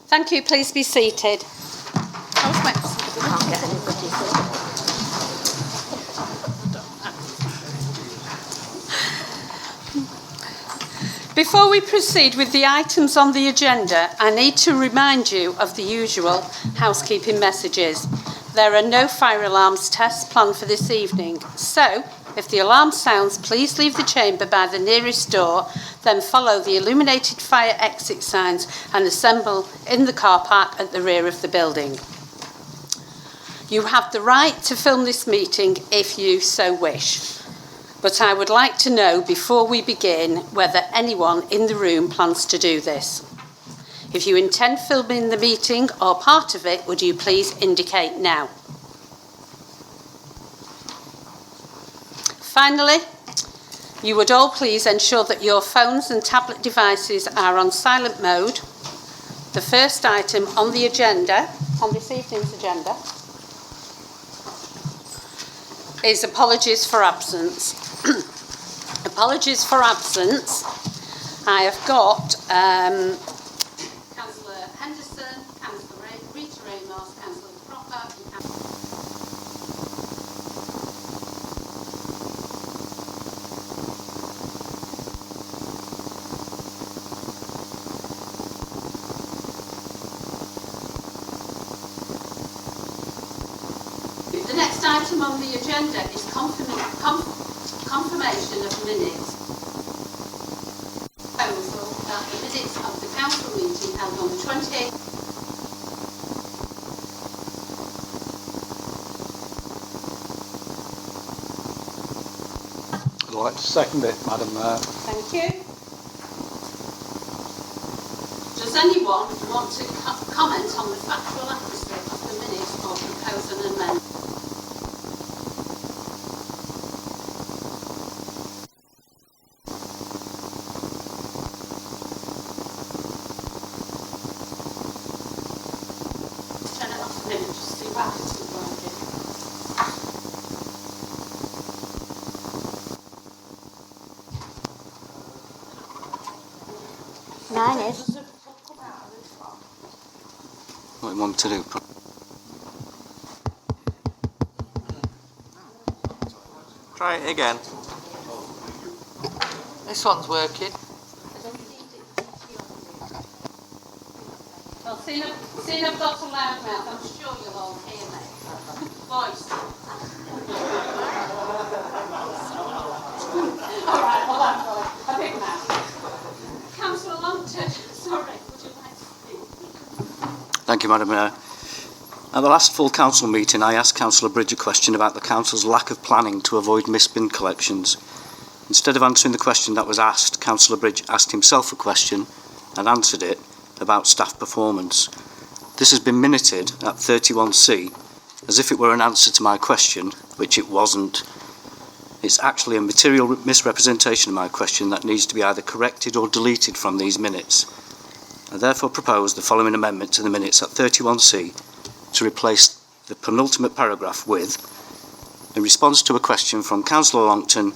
Thank you. Please be seated. Before we proceed with the items on the agenda, I need to remind you of the usual housekeeping messages. There are no fire alarms tests planned for this evening, so if the alarm sounds, please leave the chamber by the nearest door, then follow the illuminated fire exit signs and assemble in the car park at the rear of the building. You have the right to film this meeting if you so wish, but I would like to know before we begin whether anyone in the room plans to do this. If you intend filming the meeting or part of it, would you please indicate now? Finally, you would all please ensure that your phones and tablet devices are on silent mode. The first item on the agenda, on this evening's agenda, is apologies for absence. Apologies for absence. I have got Councillor Henderson, Councillor Rita Ramos, Councillor Cropper and The next item on the agenda is confirmation of minutes. Proposal that the minutes of the council meeting held on the 28th. I'd like to second it, Madam Mayor. Thank you. Does anyone want to comment on the factual accuracy of the minutes or propose an amendment? Mine is. What you want to do? Try it again. This one's working. Well, seeing I've got a loud mouth, I'm sure you'll all hear me. Voice. All right, well, I'm fine. A big mouth. Councillor Longton, sorry, would you like to speak? Thank you, Madam Mayor. At the last full council meeting, I asked Councillor Bridge a question about the council's lack of planning to avoid missed bin collections. Instead of answering the question that was asked, Councillor Bridge asked himself a question and answered it about staff performance. This has been minuted at 31C as if it were an answer to my question, which it wasn't. It's actually a material misrepresentation of my question that needs to be either corrected or deleted from these minutes. I therefore propose the following amendment to the minutes at 31C to replace the penultimate paragraph with, in response to a question from Councillor Longton,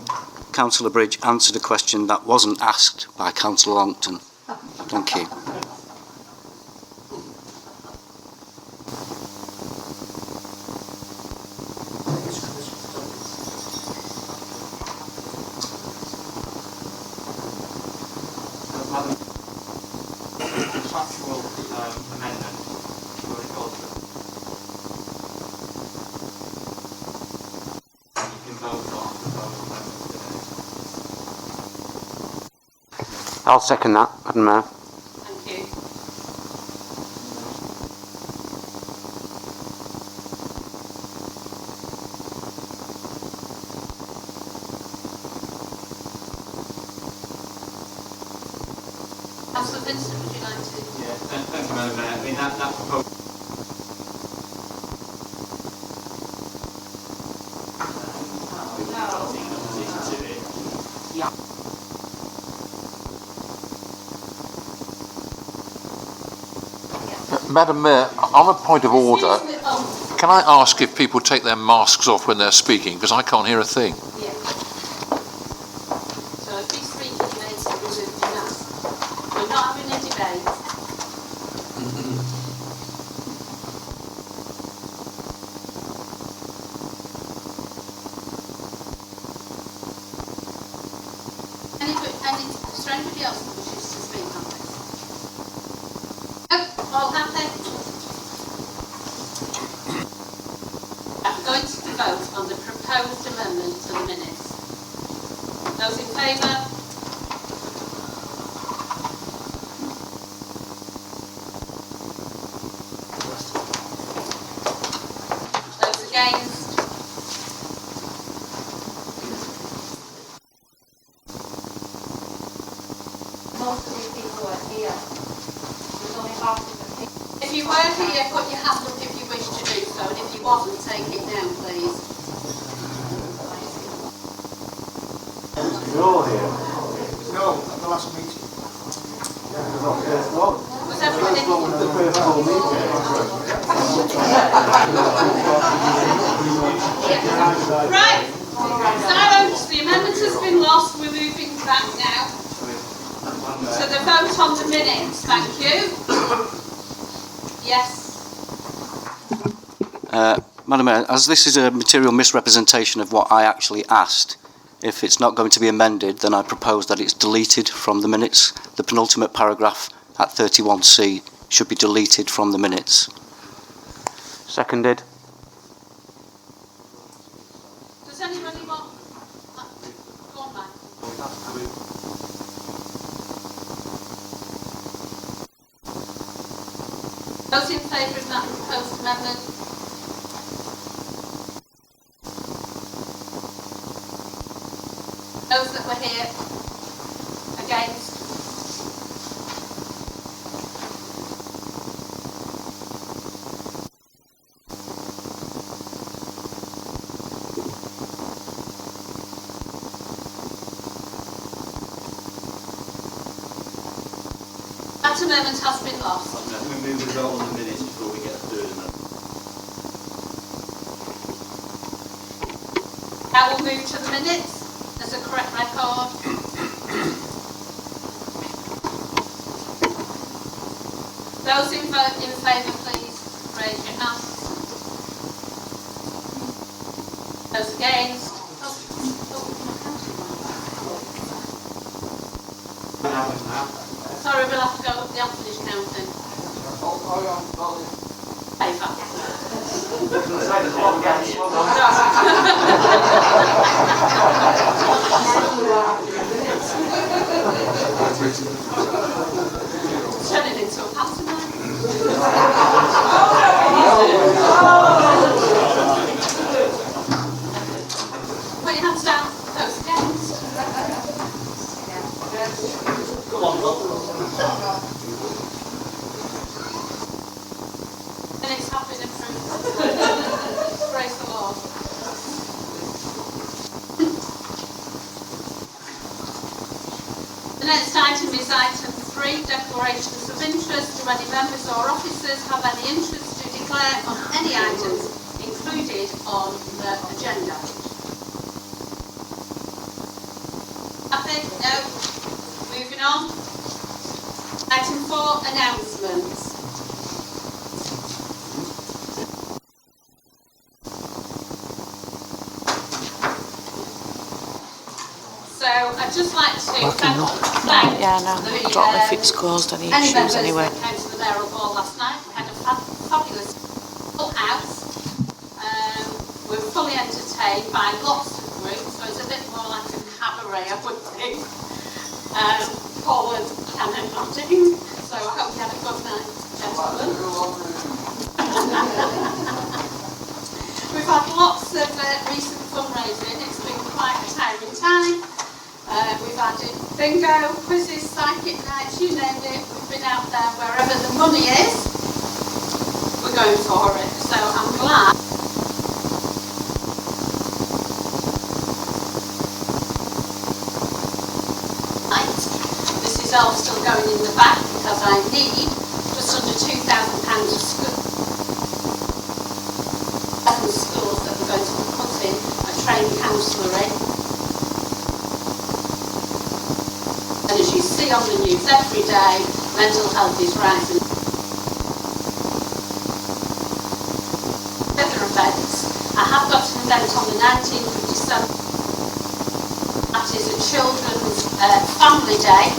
Councillor Bridge answered a question that wasn't asked by Councillor Longton. Thank you. Factual amendment. You can vote on the proposal amendment. I'll second that, Madam Mayor. Thank you. Councillor Vincent, would you like to? Yeah, thank you, Madam Mayor. I mean, that proposal. Madam Mayor, on a point of order, can I ask if people take their masks off when they're speaking, because I can't hear a thing. Yeah. So if you speak, you need to remove your mask. We're not having a debate. All happy? I'm going to vote on the proposed amendment to the minutes. Those in favour? Those against? Most of these people are here. There's only half of them here. If you were here, put your hand up if you wish to do so, and if you wasn't, take it down, please. You're all here. No, at the last meeting. Was everyone in? The first full meeting. Right, silence, the amendment has been lost, we're moving back now. So the vote on the minutes, thank you. Yes. Madam Mayor, as this is a material misrepresentation of what I actually asked, if it's not going to be amended, then I propose that it's deleted from the minutes. The penultimate paragraph at 31C should be deleted from the minutes. Seconded. Does anybody want? Go on, Mike. Those in favour of that proposed amendment? Those that were here? Against? That amendment has been lost. We move the vote on the minutes before we get a third amendment. I will move to the minutes as a correct record. Those in favour, please raise your hands. Those against? Sorry, we'll have to go with the unfinished counting. Turn it into a pantomime. Put your hands down. Those against. Come on, And it's have been approved. Praise the Lord. The next item is item 3, declarations of interest. Do any members or officers have any interest to declare on any items included on the agenda? Happy? No? Moving on. Item 4, announcements. So I'd just like to thank Yeah, no, I don't know if it's caused any any issues members anyway. that came to the mayoral ball last night. We had a fabulous full house. We're fully entertained by lots of groups, so it's a bit more like a cabaret, I would think. Forward and nodding. So I hope you had a good night, gentlemen. We've had lots of recent fundraising. It's been quite a tiring time. We've had bingo, quizzes, psychic nights, you name it. We've been out there wherever the money is. We're going for it. So I'm glad. This is all still going in the back because I need just under £2,000 of school. 7 schools that we're going to be putting a trained counsellor in. And as you see on the news every day, mental health is rising. Other events, I have got an event on the 19th of December. That is a children's family day.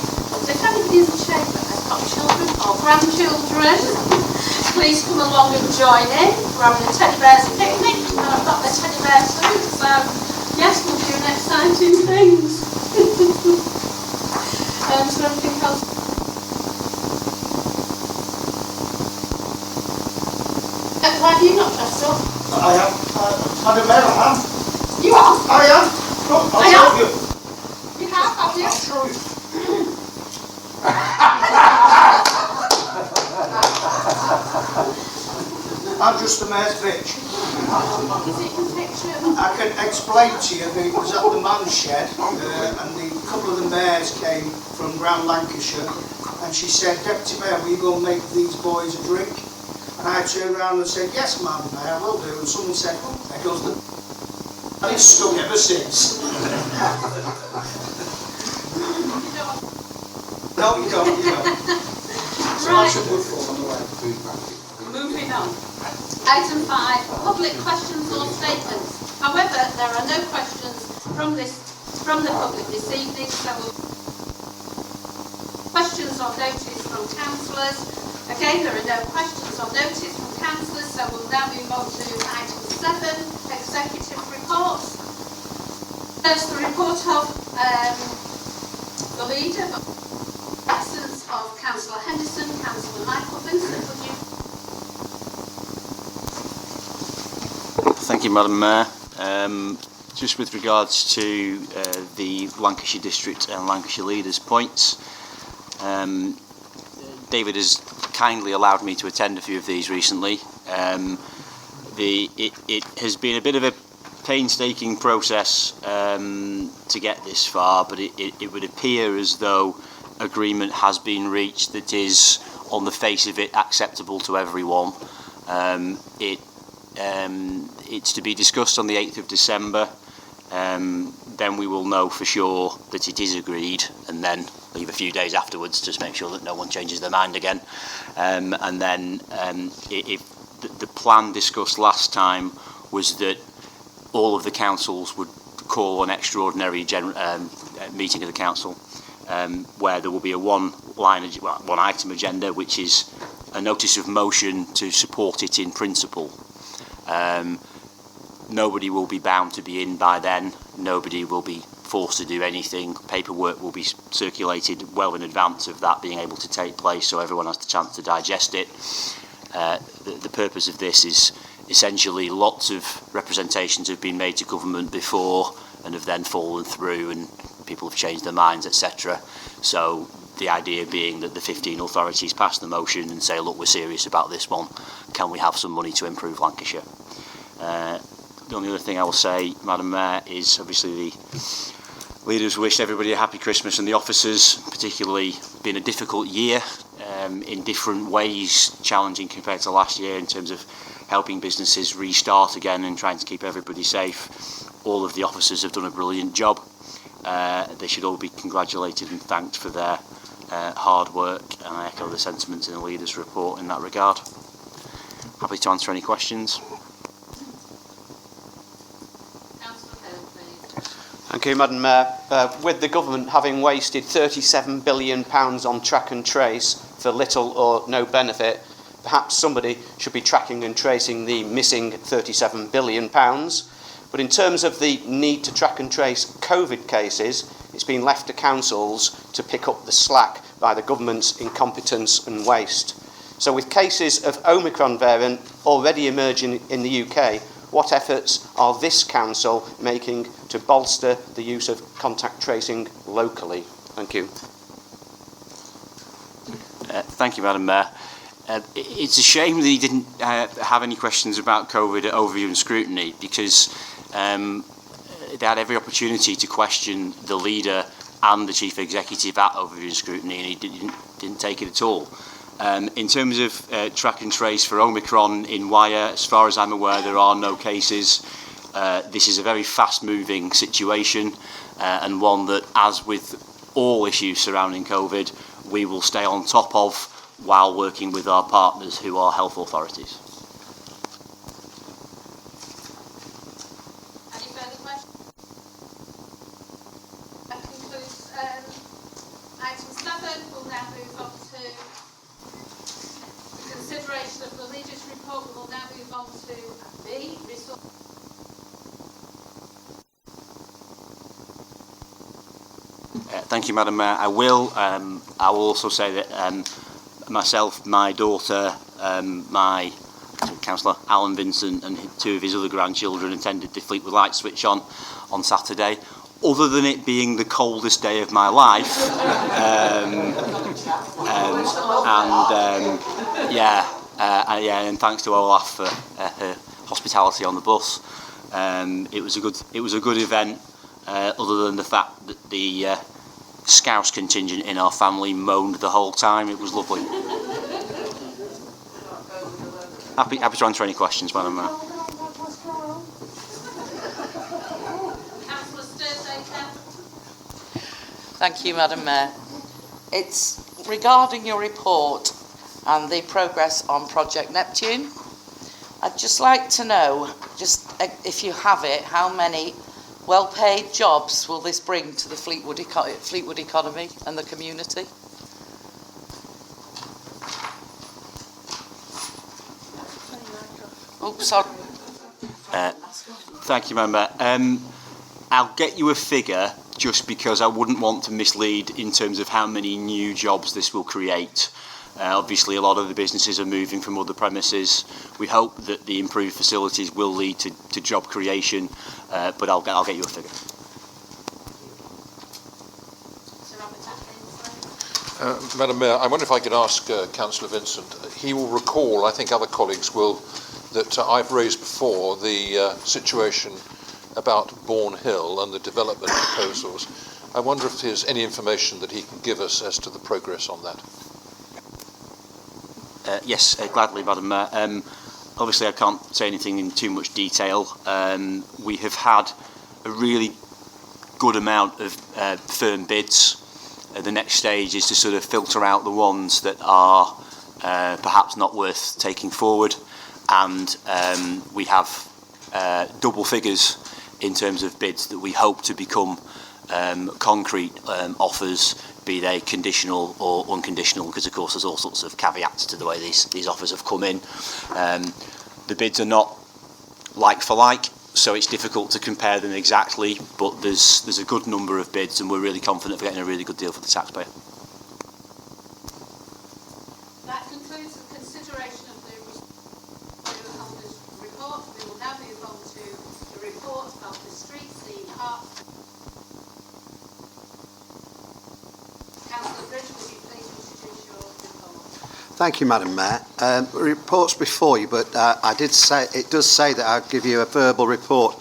If anybody in the chamber has got children children or grandchildren, please come along and join in. We're having a teddy bears picnic and I've got the teddy bear too, so yes, we're doing exciting things. Is there anything else? Why are you not dressed up? I am. Madam Mayor, I am. You are? I am. Look, I'll show you. You have you? I'll show you. I'm just the mayor's bitch. Is it your picture? I can explain to you that it was at the man's shed and a couple of the mayors came from round Lancashire and she said, Deputy Mayor, will you go and make these boys a drink? And I turned around and said, yes, Madam Mayor, I will do. And someone said, oh, there goes the... And it's stuck ever since. No, you don't, you don't. So Right. that's a good one, by the way. Moving on. Item 5, public questions or statements. However, there are no questions from the public this evening, so questions or notice from councillors. Again, there are no questions or notice from councillors, so we'll now move on to item 7, executive reports. There's the report of the leader, absence of Councillor Henderson, Councillor Michael Vincent, would you? Thank you, Madam Mayor. Just with regards to the Lancashire District and Lancashire Leaders points, David has kindly allowed me to attend a few of these recently. It has been a bit of a painstaking process to get this far, but it would appear as though agreement has been reached that is, on the face of it, acceptable to everyone. It's to be discussed on the 8th of December. Then we will know for sure that it is agreed, and then leave a few days afterwards to make sure that no one changes their mind again. And then if the plan discussed last time was that all of the councils would call an extraordinary meeting of the council, where there will be a one item agenda, which is a notice of motion to support it in principle. Nobody will be bound to be in by then. Nobody will be forced to do anything. Paperwork will be circulated well in advance of that being able to take place, so everyone has the chance to digest it. The purpose of this is essentially lots of representations have been made to government before and have then fallen through, and people have changed their minds, etc. So the idea being that the 15 authorities pass the motion and say, look, we're serious about this one. Can we have some money to improve Lancashire? The only other thing I will say, Madam Mayor, is obviously the leaders wished everybody a happy Christmas, and the officers, particularly, been a difficult year in different ways, challenging compared to last year in terms of helping businesses restart again and trying to keep everybody safe. All of the officers have done a brilliant job. They should all be congratulated and thanked for their hard work, and I echo the sentiments in the leaders' report in that regard. Happy to answer any questions. Thank you, Madam Mayor. With the government having wasted £37 billion on track and trace for little or no benefit, perhaps somebody should be tracking and tracing the missing £37 billion. But in terms of the need to track and trace COVID cases, it's been left to councils to pick up the slack by the government's incompetence and waste. So with cases of Omicron variant already emerging in the UK, what efforts are this council making to bolster the use of contact tracing locally? Thank you. Thank you, Madam Mayor. It's a shame that he didn't have any questions about COVID at overview and scrutiny, because they had every opportunity to question the leader and the chief executive at overview and scrutiny, and he didn't take it at all. In terms of track and trace for Omicron in Wyre, as far as I'm aware, there are no cases. This is a very fast-moving situation, and one that, as with all issues surrounding COVID, we will stay on top of while working with our partners who are health authorities. Any further questions? That concludes item 7. We'll now move on to consideration of the leader's report, we will now move on to B, resource. Thank you, Madam Mayor. I will also say that myself, my daughter, my Councillor Alan Vincent and two of his other grandchildren attended the Fleetwood Light switch on Saturday. Other than it being the coldest day of my life, and thanks to Olaf for her hospitality on the bus. It was a good event. Other than the fact that the Scouse contingent in our family moaned the whole time, it was lovely. Happy to answer any questions, Madam Mayor. Thank you, Madam Mayor. It's regarding your report and the progress on Project Neptune. I'd just like to know, just if you have it, how many well-paid jobs will this bring to the Fleetwood economy and the community? Oops, sorry. Thank you, Member. I'll get you a figure just because I wouldn't want to mislead in terms of how many new jobs this will create. Obviously, a lot of the businesses are moving from other premises. We hope that the improved facilities will lead to job creation, but I'll get you a figure. Madam Mayor, I wonder if I could ask Councillor Vincent. He will recall, I think other colleagues will, that I've raised before the situation about Bourne Hill and the development proposals. I wonder if there's any information that he can give us as to the progress on that. Yes, gladly, Madam Mayor. Obviously, I can't say anything in too much detail. We have had a really good amount of firm bids. The next stage is to sort of filter out the ones that are perhaps not worth taking forward, and we have double figures in terms of bids that we hope to become concrete offers, be they conditional or unconditional, because of course there's all sorts of caveats to the way these offers have come in. The bids are not like for like, so it's difficult to compare them exactly, but there's a good number of bids and we're really confident of getting a really good deal for the taxpayer. That concludes the consideration of the report. We will now move on to the report of the Street Scene Art. Councillor Bridge, will you please introduce your report? Thank you, Madam Mayor. The report's before you, but it does say that I'll give you a verbal report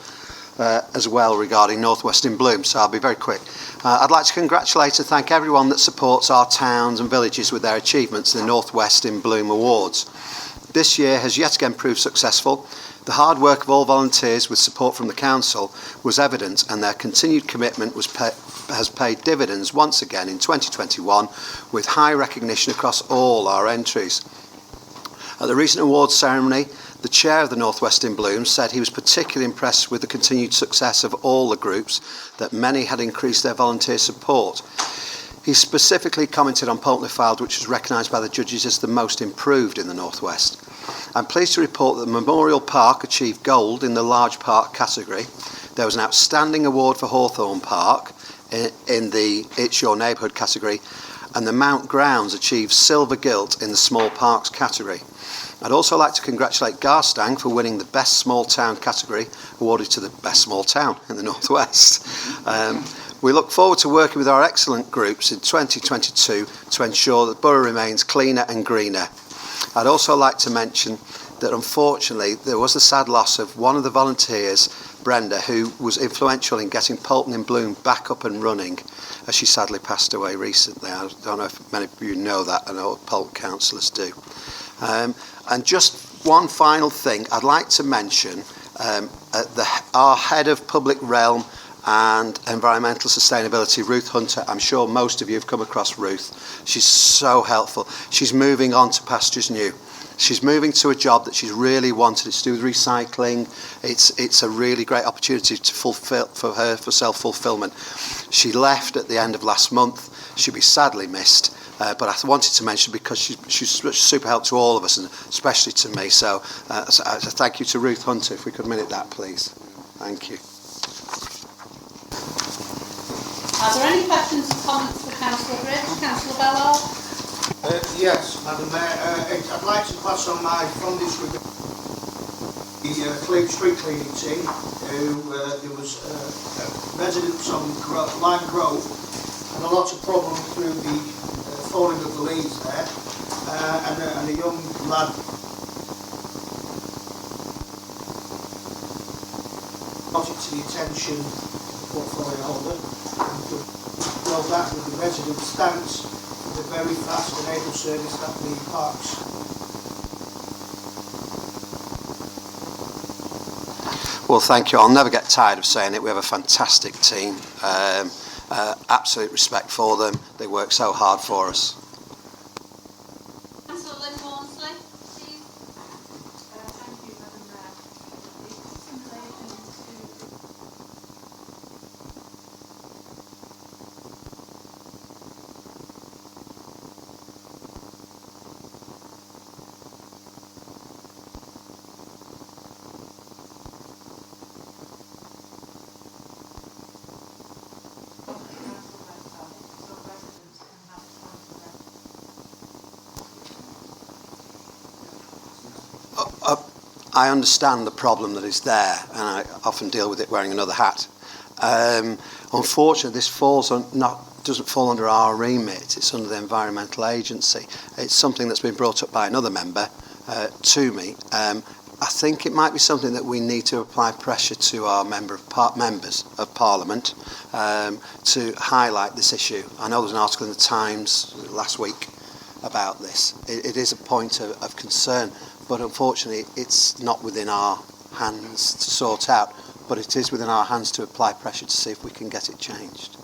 as well regarding North West in Bloom, so I'll be very quick. I'd like to congratulate and thank everyone that supports our towns and villages with their achievements in the North West in Bloom Awards. This year has yet again proved successful. The hard work of all volunteers with support from the Council was evident, and their continued commitment has paid dividends once again in 2021 with high recognition across all our entries. At the recent awards ceremony, the chair of the North West in Bloom said he was particularly impressed with the continued success of all the groups, that many had increased their volunteer support. He specifically commented on Pulteney Fylde, which was recognised by the judges as the most improved in the North West. I'm pleased to report that the Memorial Park achieved gold in the large park category. There was an outstanding award for Hawthorne Park in the It's Your Neighbourhood category, and the Mount Grounds achieved silver gilt in the small parks category. I'd also like to congratulate Garstang for winning the best small town category, awarded to the best small town in the North West. We look forward to working with our excellent groups in 2022 to ensure that Borough remains cleaner and greener. I'd also like to mention that unfortunately there was the sad loss of one of the volunteers, Brenda, who was influential in getting Pulteney in Bloom back up and running, as she sadly passed away recently. I don't know if many of you know that, I know Pulteney councillors do. And just one final thing I'd like to mention, our head of public realm and environmental sustainability, Ruth Hunter. I'm sure most of you have come across Ruth. She's so helpful. She's moving on to pastures new. She's moving to a job that she's really wanted. It's to do with recycling. It's a really great opportunity to fulfill for her for self-fulfillment. She left at the end of last month. She'll be sadly missed. But I wanted to mention because she's super help to all of us and especially to me. So thank you to Ruth Hunter. If we could minute that, please. Thank you. Are there any questions or comments for Councillor Bridge? Councillor Ballard? Yes, Madam Mayor. I'd like to pass on my fondest regards to the street cleaning team. There was residents on Lime Grove and a lot of problems through the falling of the leaves there, and a young lad brought it to the attention of the portfolio holder and could go back with the resident stance with a very fast and able service that the parks. Well, thank you. I'll never get tired of saying it. We have a fantastic team. Absolute respect for them. They work so hard for us. Councillor Lynn Walmsley, please. Thank you, Madam Mayor. It's in relation to I understand the problem that is there, and I often deal with it wearing another hat. Unfortunately, this doesn't fall under our remit. It's under the Environmental Agency. It's something that's been brought up by another member to me. I think it might be something that we need to apply pressure to our members of Parliament to highlight this issue. I know there's an article in the Times last week about this. It is a point of concern. But unfortunately, it's not within our hands to sort out, but it is within our hands to apply pressure to see if we can get it changed.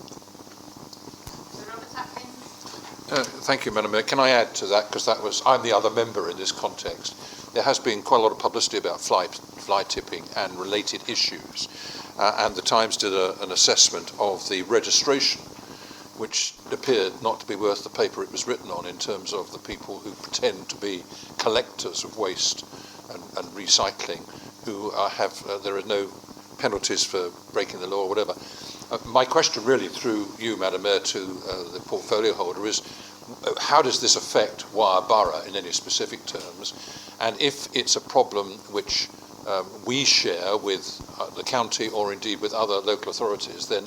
Sir Robert Atkins? Thank you, Madam Mayor. Can I add to that, because I'm the other member in this context. There has been quite a lot of publicity about fly tipping and related issues, and the Times did an assessment of the registration, which appeared not to be worth the paper it was written on in terms of the people who pretend to be collectors of waste and recycling, who there are no penalties for breaking the law or whatever. My question really through you, Madam Mayor, to the portfolio holder is, how does this affect Wyre Borough in any specific terms? And if it's a problem which we share with the county or indeed with other local authorities, then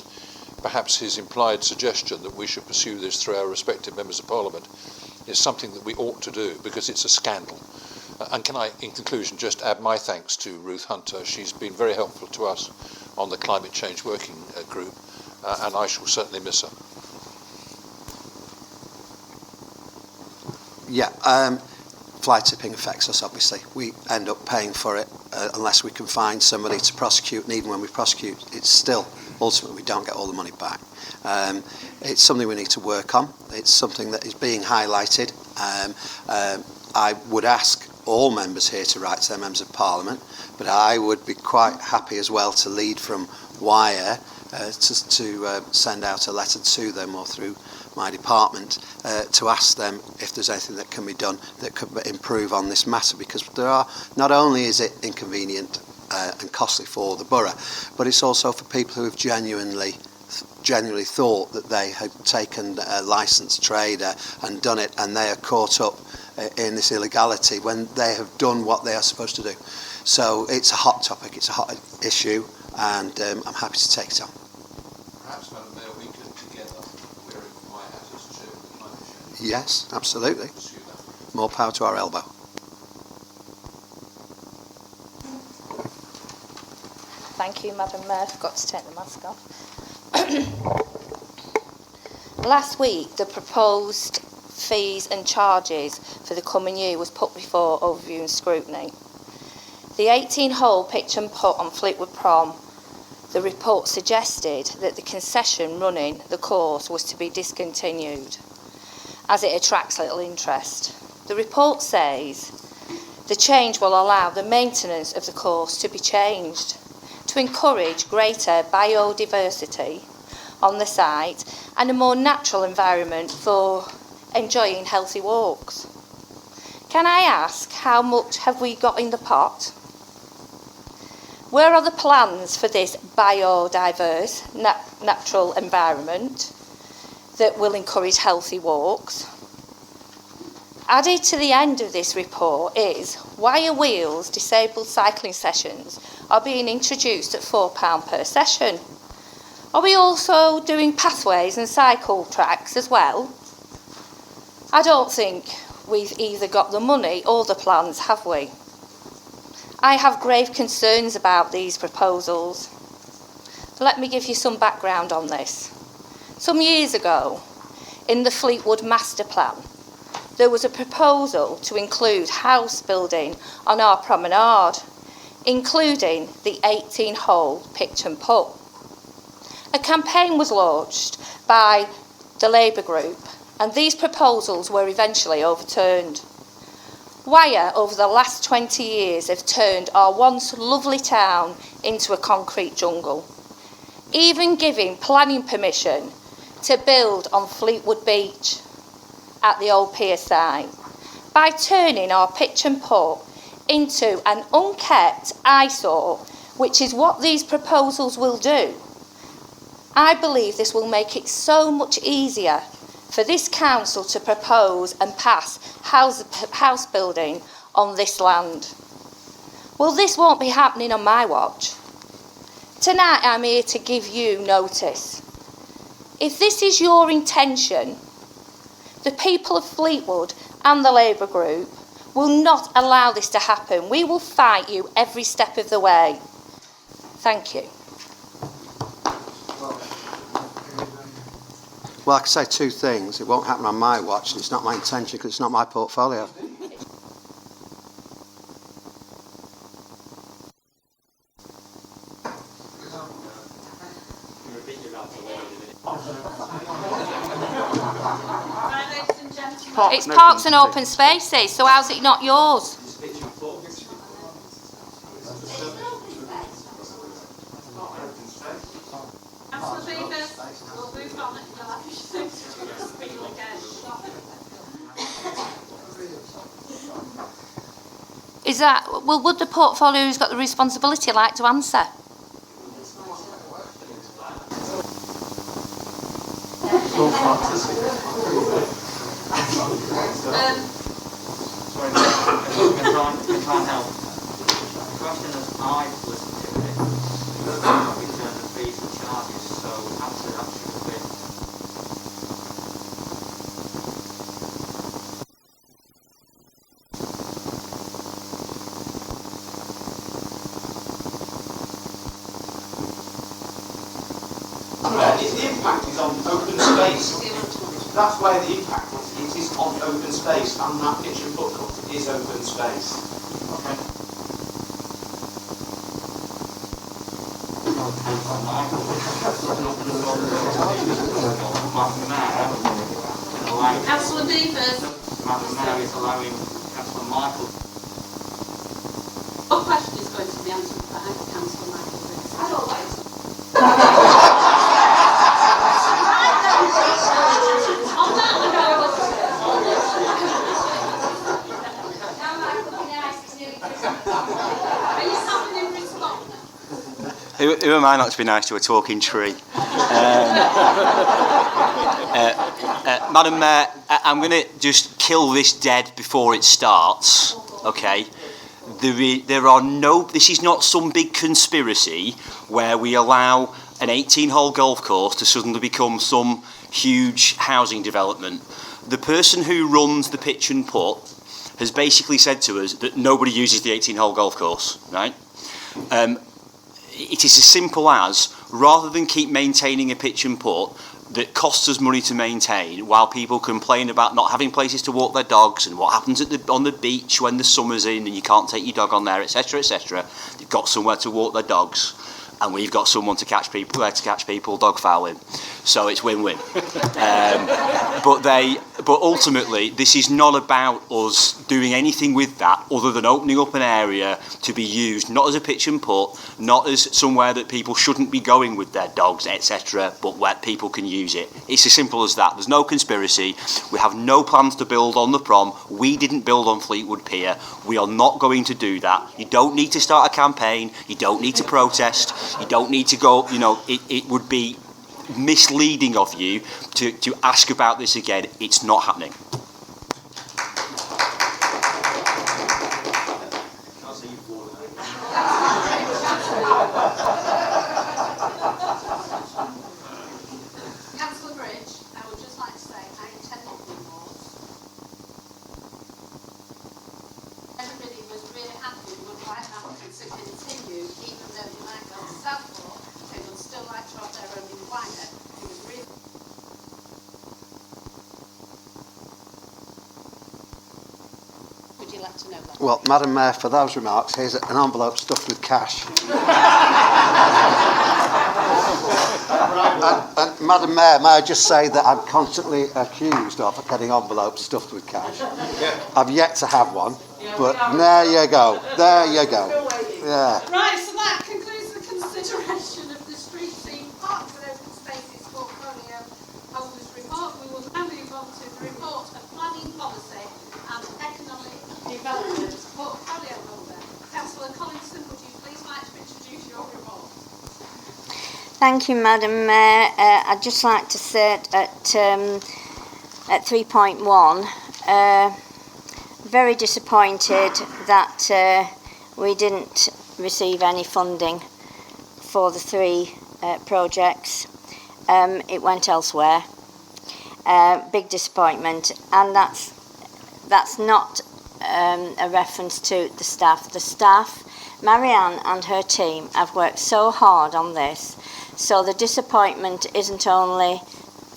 perhaps his implied suggestion that we should pursue this through our respective members of Parliament is something that we ought to do, because it's a scandal. And can I, in conclusion, just add my thanks to Ruth Hunter. She's been very helpful to us on the climate change working group, and I shall certainly miss her. Yeah, fly tipping affects us, obviously. We end up paying for it unless we can find somebody to prosecute, and even when we prosecute, it's still, ultimately, we don't get all the money back. It's something we need to work on. It's something that is being highlighted. I would ask all members here to write to their members of Parliament, but I would be quite happy as well to lead from Wyre to send out a letter to them or through my department to ask them if there's anything that can be done that could improve on this matter, because not only is it inconvenient and costly for the borough, but it's also for people who have genuinely thought that they had taken a licensed trader and done it, and they are caught up in this illegality when they have done what they are supposed to do. So it's a hot topic, it's a hot issue, and I'm happy to take it on. Perhaps, Madam Mayor, we could together, wearing my hat as chair of the climate change. Yes, absolutely. Pursue that. More power to our elbow. Thank you, Madam Mayor. Forgot to take the mask off. Last week, the proposed fees and charges for the coming year was put before overview and scrutiny. The 18-hole pitch and putt on Fleetwood Prom, the report suggested that the concession running the course was to be discontinued, as it attracts little interest. The report says The change will allow the maintenance of the course to be changed to encourage greater biodiversity on the site and a more natural environment for enjoying healthy walks. Can I ask, how much have we got in the pot? Where are the plans for this biodiverse, natural environment that will encourage healthy walks? Added to the end of this report is Wyre Wheels disabled cycling sessions are being introduced at £4 per session. Are we also doing pathways and cycle tracks as well? I don't think we've either got the money or the plans, have we? I have grave concerns about these proposals. Let me give you some background on this. Some years ago, in the Fleetwood Master Plan, there was a proposal to include house building on our promenade, including the 18-hole pitch and putt. A campaign was launched by the Labour group, and these proposals were eventually overturned. Wyre, over the last 20 years, have turned our once lovely town into a concrete jungle, even giving planning permission to build on Fleetwood Beach at the old pier site by turning our pitch and putt into an unkept eyesore, which is what these proposals will do. I believe this will make it so much easier for this council to propose and pass house building on this land. Well, this won't be happening on my watch. Tonight I'm here to give you notice. If this is your intention, the people of Fleetwood and the Labour group will not allow this to happen. We will fight you every step of the way. Thank you. Well, I can say two things. It won't happen on my watch, and it's not my intention because it's not my portfolio. It's parks and open spaces, so how's it not yours? Is that, well, would the portfolio who's got the responsibility like to answer? I can't help. The question that I've listened to it in terms of fees and charges, so answer that should have been. The impact is on open space. That's where the impact is. It is on open space, and that pitch and putt court is open space. Okay. Councillor Beavers. Madam Mayor is allowing Councillor Michael. What question is going to be answered by Councillor Michael? I don't like it. Who am I not to be nice to a talking tree? Madam Mayor, I'm going to just kill this dead before it starts, okay? There are no, this is not some big conspiracy where we allow an 18-hole golf course to suddenly become some huge housing development. The person who runs the pitch and putt has basically said to us that nobody uses the 18-hole golf course, right? It is as simple as, rather than keep maintaining a pitch and putt that costs us money to maintain, while people complain about not having places to walk their dogs and what happens on the beach when the summer's in and you can't take your dog on there, etc., etc., they've got somewhere to walk their dogs. and we've got someone to catch people dogfouling, so it's win-win. But ultimately, this is not about us doing anything with that other than opening up an area to be used not as a pitch and putt, not as somewhere that people shouldn't be going with their dogs, etc., but where people can use it. It's as simple as that. There's no conspiracy. We have no plans to build on the prom. We didn't build on Fleetwood Pier. We are not going to do that. You don't need to start a campaign. You don't need to protest. You don't need to go, it would be misleading of you to ask about this again. It's not happening. Councillor Bridge, I would just like to say I intend not to remorse. Everybody was really happy with White Mountain to continue, even though they might go to Southport, they would still like to have their own in Wyre. It was really... Would you like to know that? Well, Madam Mayor, for those remarks, here's an envelope stuffed with cash. And Madam Mayor, may I just say that I'm constantly accused of getting envelopes stuffed with cash. I've yet to have one, but there you go. There you go. Yeah. Right, so that concludes the consideration of the street scene parks and open spaces portfolio holders report. We will now move on to the report of planning policy and economic development portfolio holder. Councillor Collinson, would you please like to introduce your report? Thank you, Madam Mayor. I'd just like to say at 3.1, very disappointed that we didn't receive any funding for the 3 projects. It went elsewhere. Big disappointment, and that's not a reference to the staff. The staff, Marianne and her team, have worked so hard on this. So the disappointment isn't only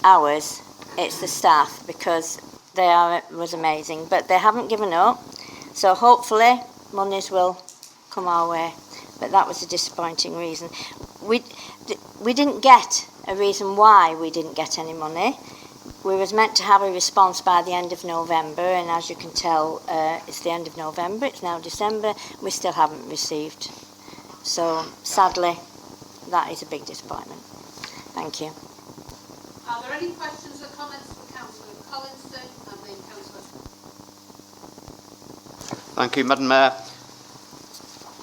ours, it's the staff, because was amazing. But they haven't given up, so hopefully monies will come our way. But that was a disappointing reason. We didn't get a reason why we didn't get any money. We was meant to have a response by the end of November, and as you can tell, it's the end of November, it's now December, we still haven't received. So sadly, that is a big disappointment. Thank you. Are there any questions or comments for Councillor Collinson and then Councillor? Thank you, Madam Mayor.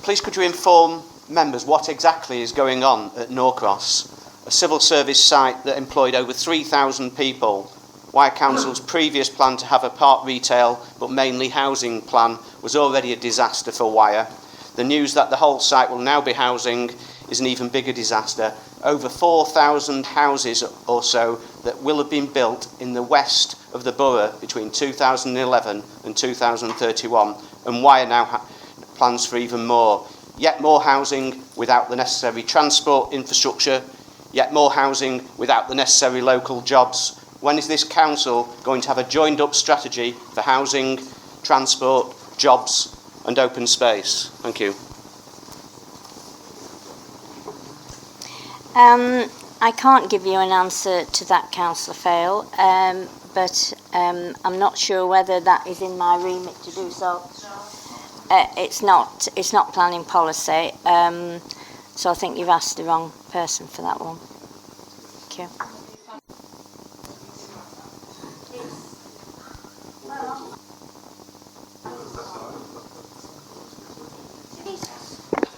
Please could you inform members what exactly is going on at Norcross, a civil service site that employed over 3,000 people. Wyre Council's previous plan to have a part retail but mainly housing plan was already a disaster for Wyre. The news that the whole site will now be housing is an even bigger disaster. Over 4,000 houses or so that will have been built in the west of the borough between 2011 and 2031, and Wyre now plans for even more. Yet more housing without the necessary transport infrastructure, yet more housing without the necessary local jobs. When is this council going to have a joined up strategy for housing, transport, jobs and open space? Thank you. I can't give you an answer to that, Councillor Fail, but I'm not sure whether that is in my remit to do so. It's not planning policy, so I think you've asked the wrong person for that one. Thank you.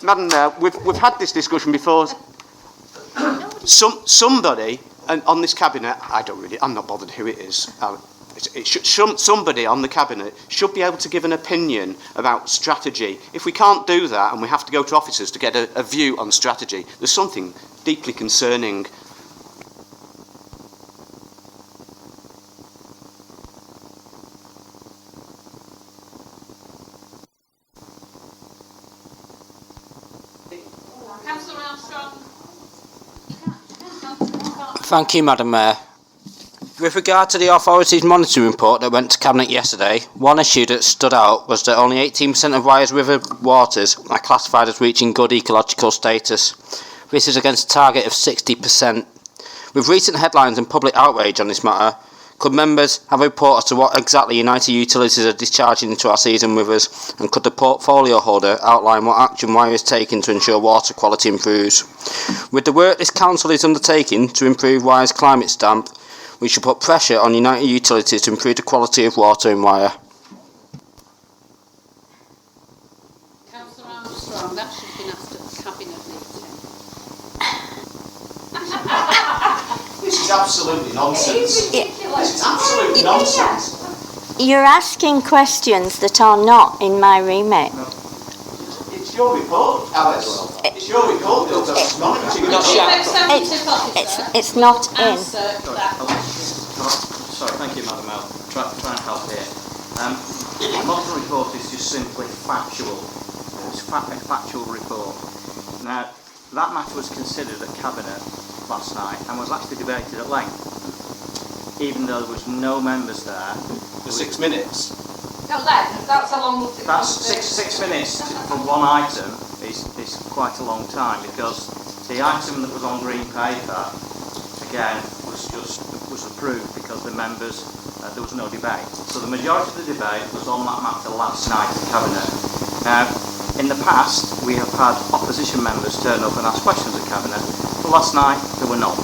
Madam Mayor, we've had this discussion before. Somebody on this cabinet, I'm not bothered who it is. Somebody on the cabinet should be able to give an opinion about strategy. If we can't do that and we have to go to officers to get a view on strategy, there's something deeply concerning. Thank you, Madam Mayor. With regard to the authority's monitoring report that went to Cabinet yesterday, one issue that stood out was that only 18% of Wyre's river waters are classified as reaching good ecological status. This is against a target of 60%. With recent headlines and public outrage on this matter, could members have a report as to what exactly United Utilities are discharging into our season with us, and could the portfolio holder outline what action Wyre is taking to ensure water quality improves? With the work this council is undertaking to improve Wyre's climate stamp, we should put pressure on United Utilities to improve the quality of water in Wyre. Councillor Armstrong, that should have been asked at the Cabinet meeting. This is absolutely nonsense. This is absolutely nonsense. You're asking questions that are not in my remit. It's your report, Alice. It's your report. It's not It's not in. Sorry, thank you, Madam Mayor. Try and help here. The model report is just simply factual. It's a factual report. Now, that matter was considered at Cabinet last night and was actually debated at length, even though there was no members there. For 6 minutes. No, that's a long... That's six minutes for one item is quite a long time, because the item that was on green paper, again, was approved because the members, there was no debate. So the majority of the debate was on that matter last night at Cabinet. Now, in the past, we have had opposition members turn up and ask questions at Cabinet, but last night there were none.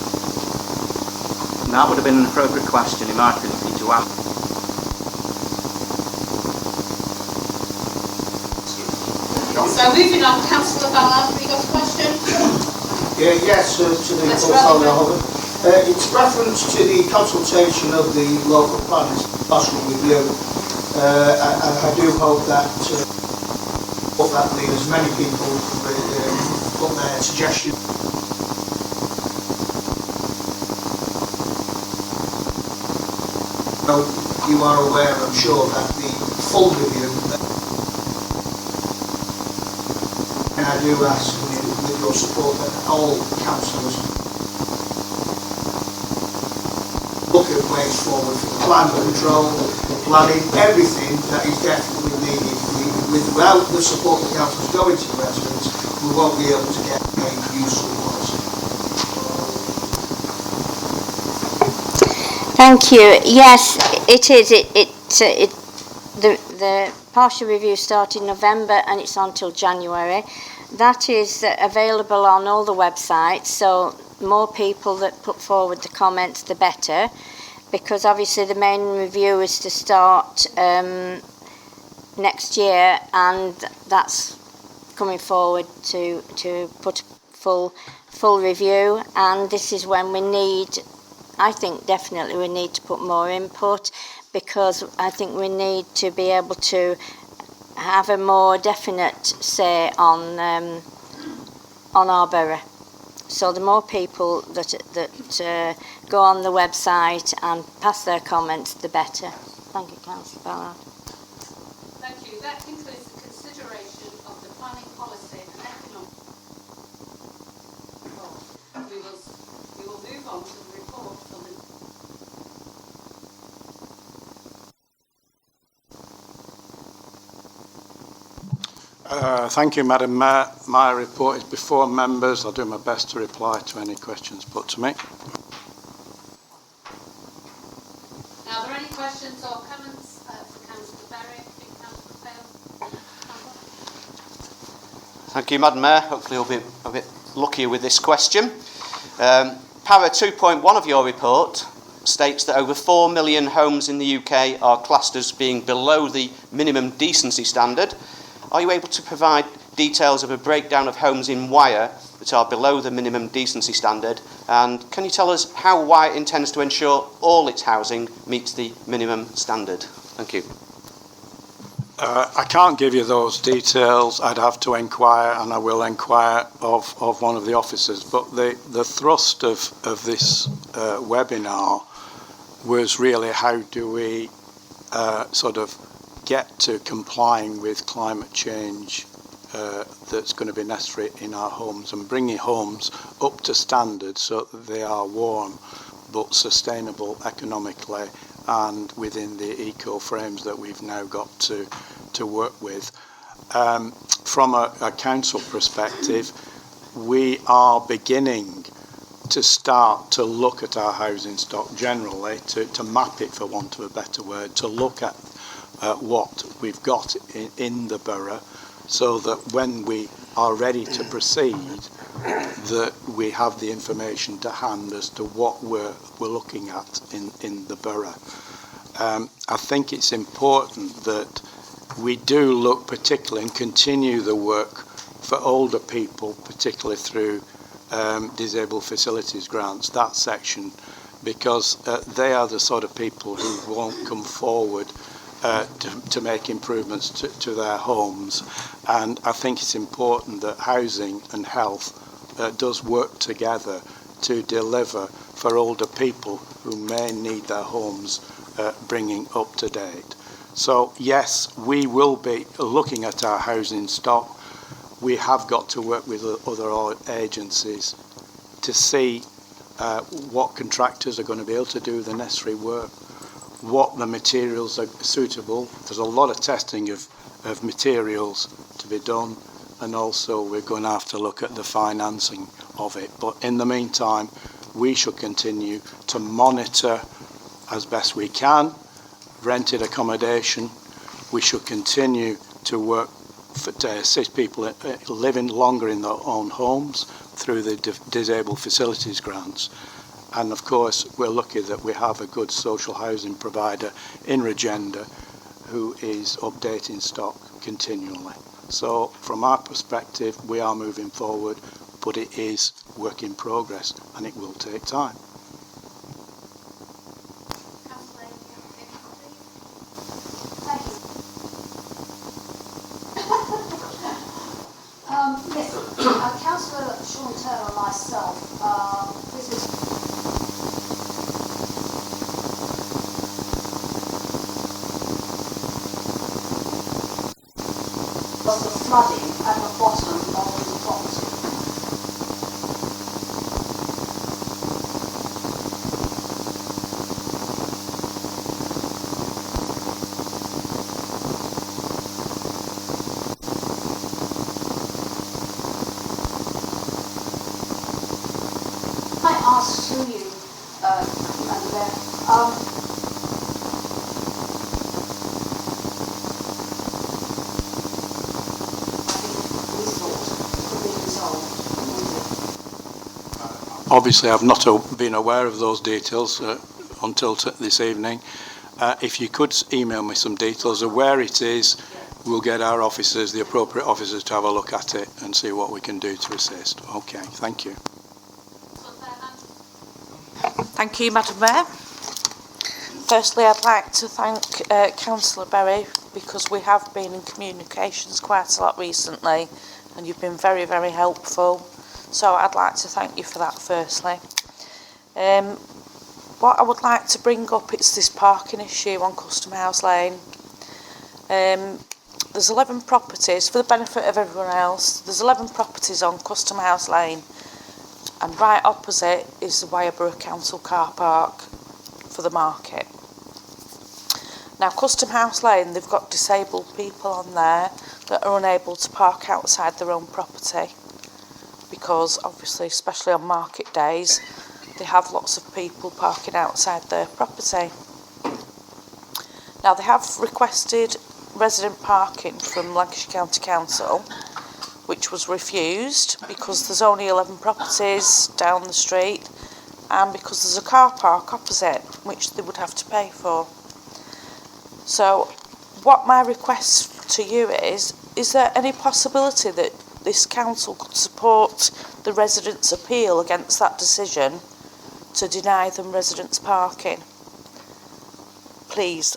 And that would have been an appropriate question, in my opinion, for you to ask. So moving on, Councillor Ballard, have you got a question? Yes, to the portfolio holder. It's reference to the consultation of the local planners, partial review. I do hope that as many people put their suggestions. You are aware, I'm sure, that the full review, and I do ask with your support that all councillors look at ways forward for the plan control, the planning, everything that is definitely needed. Without the support the councillors going to the residents, we won't be able to get a useful policy. Thank you. Yes, it is. The partial review started in November and it's on till January. That is available on all the websites, so more people that put forward the comments, the better, because obviously the main review is to start next year, and that's coming forward to put full review. And this is when we need, I think definitely we need to put more input, because I think we need to be able to have a more definite say on our borough. So the more people that go on the website and pass their comments, the better. Thank you, Councillor Ballard. Thank you. That concludes the consideration of the planning policy and economic report. We will move on to the report for the... Thank you, Madam Mayor. My report is before members. I'll do my best to reply to any questions put to me. Now, are there any questions or comments for Councillor Berry? Councillor Pale? Thank you, Madam Mayor. Hopefully you'll be a bit luckier with this question. Para 2.1 of your report states that over 4 million homes in the UK are classed as being below the minimum decency standard. Are you able to provide details of a breakdown of homes in Wyre that are below the minimum decency standard? And can you tell us how Wyre intends to ensure all its housing meets the minimum standard? Thank you. I can't give you those details. I'd have to inquire, and I will inquire of one of the officers. But the thrust of this webinar was really how do we sort of get to complying with climate change that's going to be necessary in our homes, and bringing homes up to standard so that they are warm but sustainable economically and within the eco frames that we've now got to work with. From a council perspective, we are beginning to start to look at our housing stock generally, to map it, for want of a better word, to look at what we've got in the borough, so that when we are ready to proceed, that we have the information to hand as to what we're looking at in the borough. I think it's important that we do look particularly and continue the work for older people, particularly through disabled facilities grants, that section, because they are the sort of people who won't come forward to make improvements to their homes. And I think it's important that housing and health does work together to deliver for older people who may need their homes bringing up to date. So yes, we will be looking at our housing stock. We have got to work with other agencies to see what contractors are going to be able to do the necessary work, what the materials are suitable. There's a lot of testing of materials to be done, and also we're going to have to look at the financing of it. But in the meantime, we should continue to monitor as best we can rented accommodation. We should continue to work to assist people living longer in their own homes through the disabled facilities grants. And of course, we're lucky that we have a good social housing provider in Regenda who is updating stock continually. So from our perspective, we are moving forward, but it is work in progress and it will take time. Yes, Councillor Sean Turner and myself visited was the flooding at the bottom of the property. I asked to you, Madam Mayor, Obviously, I've not been aware of those details until this evening. If you could email me some details of where it is, we'll get our officers, the appropriate officers, to have a look at it and see what we can do to assist. Okay, thank you. Thank you, Madam Mayor. Firstly, I'd like to thank Councillor Berry, because we have been in communications quite a lot recently and you've been very, very helpful. So I'd like to thank you for that firstly. What I would like to bring up is this parking issue on Custom House Lane. There's 11 properties, for the benefit of everyone else, there's 11 properties on Custom House Lane, and right opposite is the Wyre Council car park for the market. Now, Custom House Lane, they've got disabled people on there that are unable to park outside their own property, because obviously, especially on market days, they have lots of people parking outside their property. Now, they have requested resident parking from Lancashire County Council, which was refused because there's only 11 properties down the street and because there's a car park opposite, which they would have to pay for. So what my request to you is there any possibility that this council could support the residents' appeal against that decision to deny them residents parking? Please.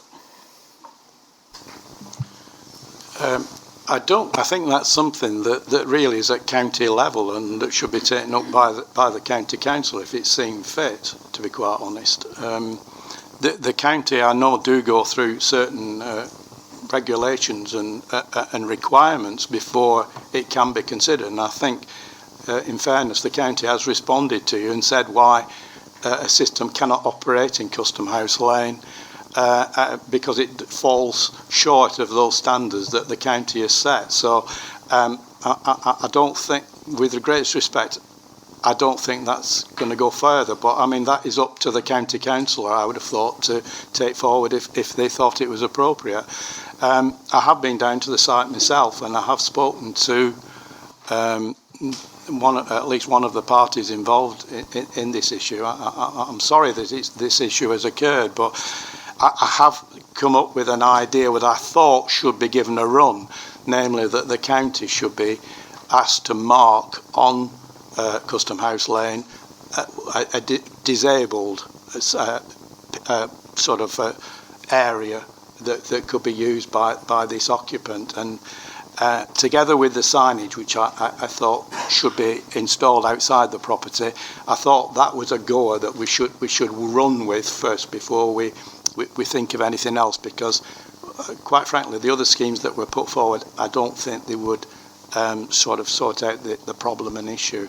I think that's something that really is at county level and that should be taken up by the county council if it's seen fit, to be quite honest. The county, I know, do go through certain regulations and requirements before it can be considered, and I think in fairness the county has responded to you and said why a system cannot operate in Custom House Lane because it falls short of those standards that the county has set. So I don't think with the greatest respect, I don't think that's going to go further. But I mean, that is up to the county councillor, I would have thought, to take forward if they thought it was appropriate. I have been down to the site myself, and I have spoken to at least one of the parties involved in this issue. I'm sorry that this issue has occurred, but I have come up with an idea that I thought should be given a run, namely that the county should be asked to mark on Custom House Lane a disabled sort of area that could be used by this occupant, and together with the signage, which I thought should be installed outside the property, I thought that was a goer that we should run with first before we think of anything else, because quite frankly the other schemes that were put forward, I don't think they would sort out the problem and issue.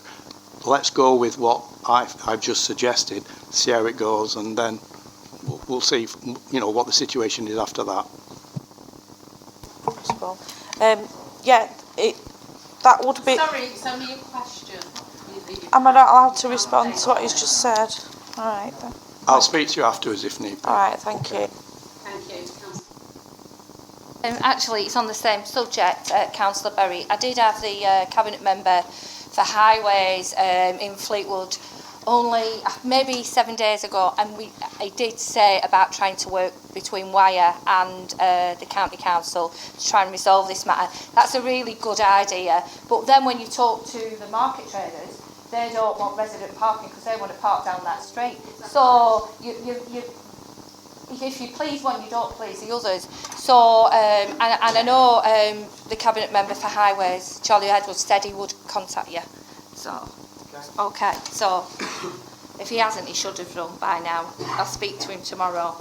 Let's go with what I've just suggested, see how it goes, and then we'll see what the situation is after that. That would be... Sorry, it's only a question. Am I not allowed to respond to what he's just said? All right, then. I'll speak to you afterwards if need be. All right, thank you. Thank you. Actually, it's on the same subject, Councillor Berry. I did have the Cabinet member for Highways in Fleetwood only maybe 7 days ago, and I did say about trying to work between Wyre and the County Council to try and resolve this matter. That's a really good idea, but then when you talk to the market traders, they don't want resident parking because they want to park down that street. So if you please one, you don't please the others. So and I know the Cabinet member for Highways, Charlie Edwards, said he would contact you. So okay, so if he hasn't, he should have done by now. I'll speak to him tomorrow.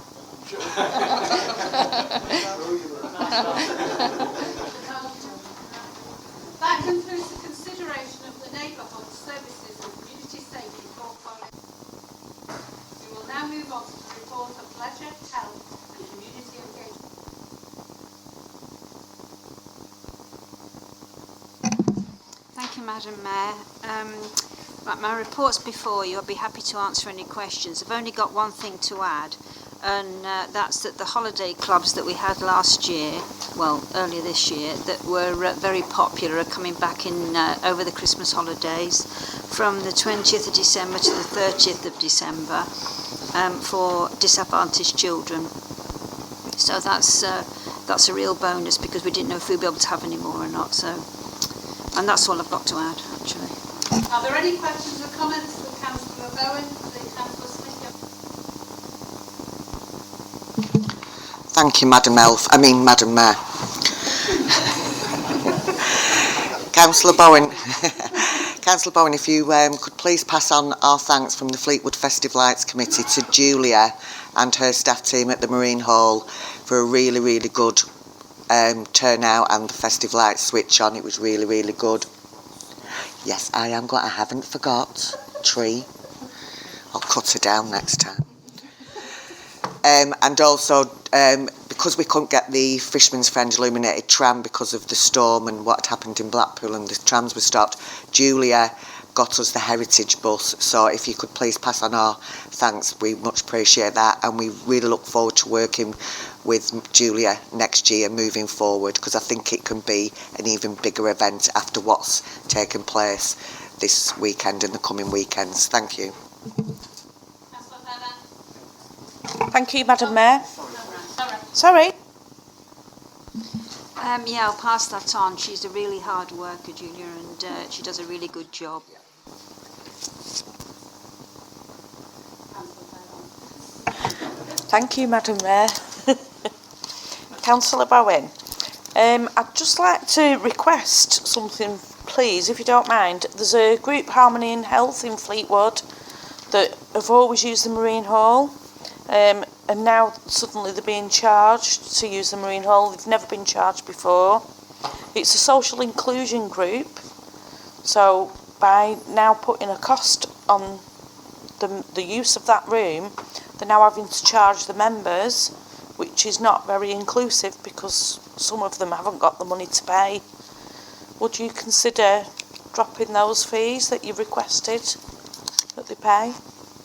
That concludes the consideration of the Neighbourhood Services and Community Safety Portfolio. We will now move on to the report of Leisure, Health and Community Engagement. Thank you, Madam Mayor. Right, my report's before you. I'll be happy to answer any questions. I've only got one thing to add, and that's that the holiday clubs that we had last year, well, earlier this year, that were very popular are coming back in over the Christmas holidays from the 20th of December to the 30th of December for disadvantaged children. So that's a real bonus, because we didn't know if we'd be able to have any more or not. So, and that's all I've got to add, actually. Are there any questions or comments for Councillor Bowen? Councillor Smith? Thank you, Madam Mayor. Councillor Bowen, Councillor Bowen, if you could please pass on our thanks from the Fleetwood Festive Lights Committee to Julia and her staff team at the Marine Hall for a really, really good turnout and the festive lights switch on. It was really, really good. Yes, I haven't forgot. Tree. I'll cut her down next time. And also, because we couldn't get the Fisherman's Friend illuminated tram because of the storm and what had happened in Blackpool and the trams were stopped, Julia got us the heritage bus. So if you could please pass on our thanks, we much appreciate that, and we really look forward to working with Julia next year moving forward, because I think it can be an even bigger event after what's taken place this weekend and the coming weekends. Thank you. Thank you, Madam Mayor. Sorry. Yeah, I'll pass that on. She's a really hard worker, Julia, and she does a really good job. Thank you, Madam Mayor. Councillor Bowen, I'd just like to request something, please, if you don't mind. There's a group, Harmony and Health in Fleetwood, that have always used the Marine Hall, and now suddenly they're being charged to use the Marine Hall. They've never been charged before. It's a social inclusion group, so by now putting a cost on the use of that room, they're now having to charge the members, which is not very inclusive because some of them haven't got the money to pay. Would you consider dropping those fees that you requested that they pay?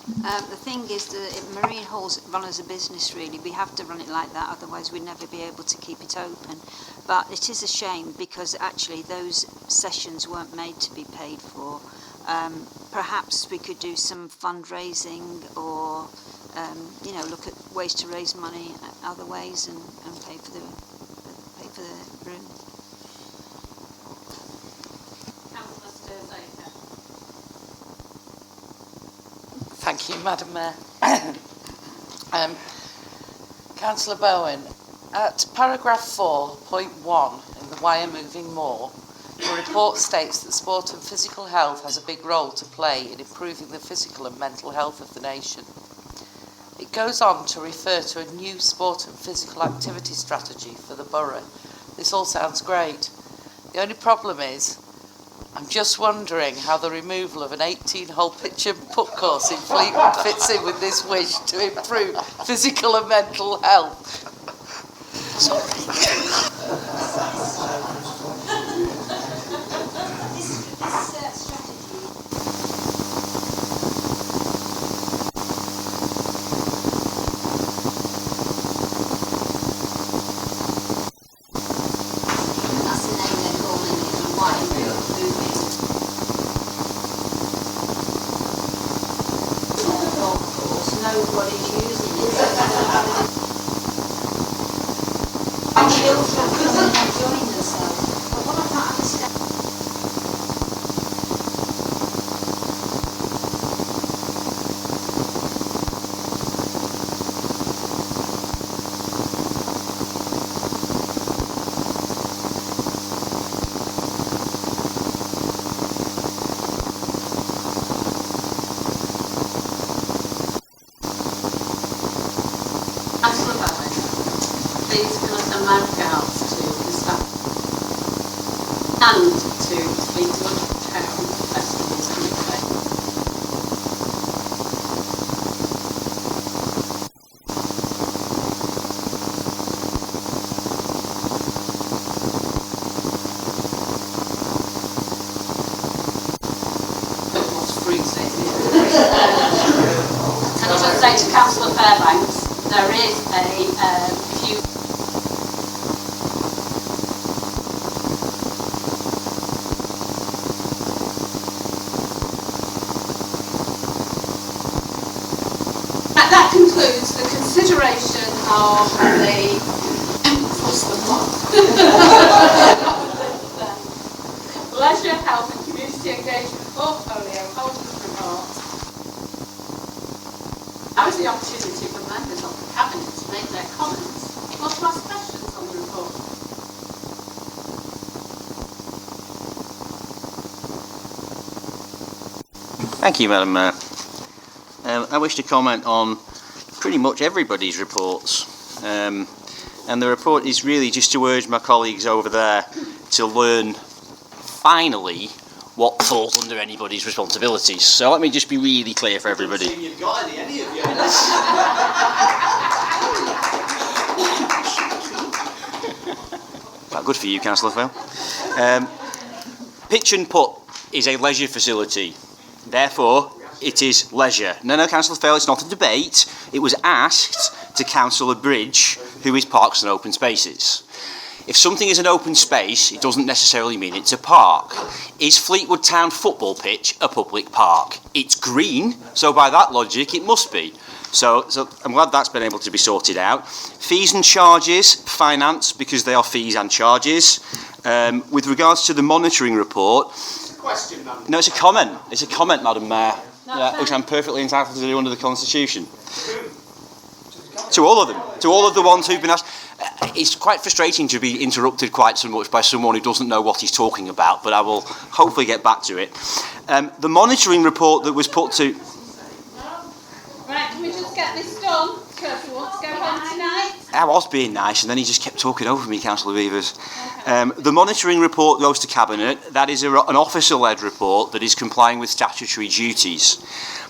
The thing is that Marine Hall's run as a business, really. We have to run it like that, otherwise we'd never be able to keep it open. But it is a shame because actually those sessions weren't made to be paid for. Perhaps we could do some fundraising or, look at ways to raise money other ways and pay for the room. Thank you, Madam Mayor. Councillor Bowen, at paragraph 4.1 in the Wyre Moving More, the report states that sport and physical health has a big role to play in improving the physical and mental health of the nation. It goes on to refer to a new sport and physical activity strategy for the borough. This all sounds great. The only problem is, I'm just wondering how the removal of an 18-hole pitch and putt course in Fleetwood fits in with this wish to improve physical and mental health. Nobody's using it. Children come and enjoying themselves. But what I can't understand. Councillor Bowen, please can I send my regards to the staff and to Fleetwood Town Festival Committee. It was freezing. Can I just say to Councillor Fairbanks, there is a few that concludes the consideration of the Leisure, Health and Community Engagement Portfolio Holders Report. Now is the opportunity for members of the Cabinet to make their comments or to ask questions on the report. Thank you, Madam Mayor. I wish to comment on pretty much everybody's reports. And the report is really just to urge my colleagues over there to learn, finally, what falls under anybody's responsibilities. So let me just be really clear for everybody. You've got any of you. Quite good for you, Councillor Phil. Pitch and putt is a leisure facility. Therefore, it is leisure. No, Councillor Phil, it's not a debate. It was asked to Councillor Bridge, who is Parks and Open Spaces. If something is an open space, it doesn't necessarily mean it's a park. Is Fleetwood Town football pitch a public park? It's green, so by that logic, it must be. So I'm glad that's been able to be sorted out. Fees and charges, finance, because they are fees and charges. With regards to the monitoring report... Question, man. No, it's a comment. It's a comment, Madam Mayor, which I'm perfectly entitled to do under the Constitution. To all of them. To all of the ones who've been asked. It's quite frustrating to be interrupted quite so much by someone who doesn't know what he's talking about, but I will hopefully get back to it. The monitoring report that was put to... Right, can we just get this done? Because we want to go home tonight. I was being nice, and then he just kept talking over me, Councillor Beavers. The monitoring report goes to Cabinet. That is an officer-led report that is complying with statutory duties.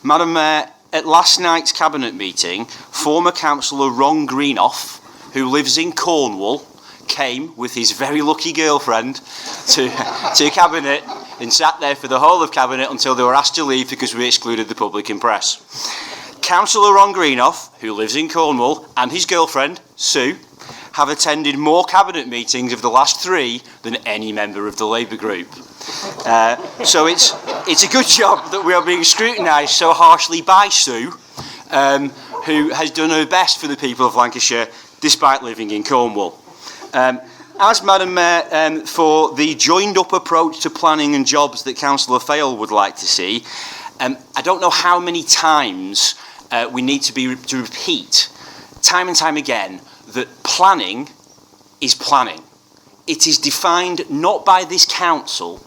Madam Mayor, at last night's Cabinet meeting, former Councillor Ron Greenoff, who lives in Cornwall, came with his very lucky girlfriend to Cabinet and sat there for the whole of Cabinet until they were asked to leave because we excluded the public and press. Councillor Ron Greenough, who lives in Cornwall, and his girlfriend, Sue, have attended more Cabinet meetings of the last 3 than any member of the Labour group. So it's a good job that we are being scrutinised so harshly by Sue, who has done her best for the people of Lancashire despite living in Cornwall. As Madam Mayor, for the joined-up approach to planning and jobs that Councillor Fayol would like to see, I don't know how many times we need to repeat, time and time again, that planning is planning. It is defined not by this council.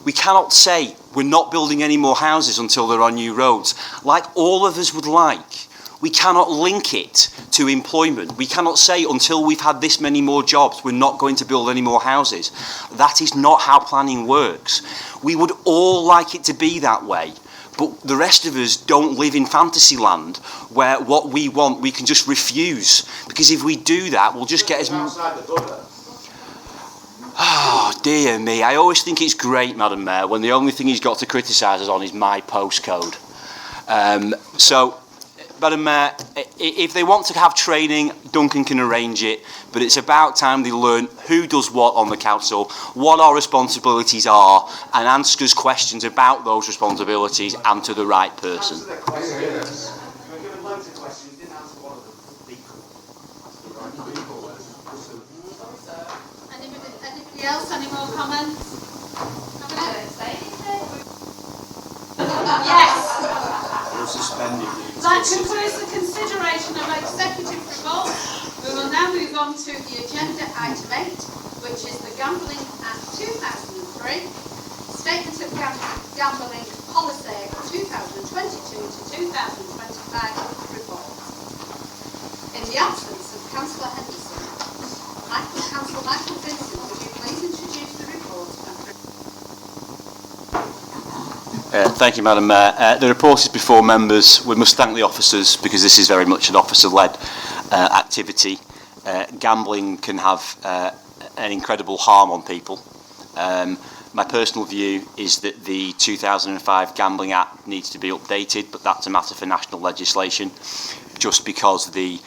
We cannot say we're not building any more houses until there are new roads, like all of us would like. We cannot link it to employment. We cannot say until we've had this many more jobs, we're not going to build any more houses. That is not how planning works. We would all like it to be that way, but the rest of us don't live in fantasy land where what we want we can just refuse, because if we do that, we'll just get as... Oh, dear me. I always think it's great, Madam Mayor, when the only thing he's got to criticise us on is my postcode. So, Madam Mayor, if they want to have training, Duncan can arrange it, but it's about time they learn who does what on the council, what our responsibilities are, and answer us questions about those responsibilities and to the right person. Anybody else? Any more comments? Yes. That concludes the consideration of executive reports. We will now move on to the agenda item 8, which is the Gambling Act 2003, Statement of Gambling Policy 2022 to 2025 report. In the absence of Councillor Henderson, Councillor Michael Vincent, would you please introduce the report? Thank you, Madam Mayor. The report is before members. We must thank the officers because this is very much an officer-led activity. Gambling can have an incredible harm on people. My personal view is that the 2005 Gambling Act needs to be updated, but that's a matter for national legislation, just because the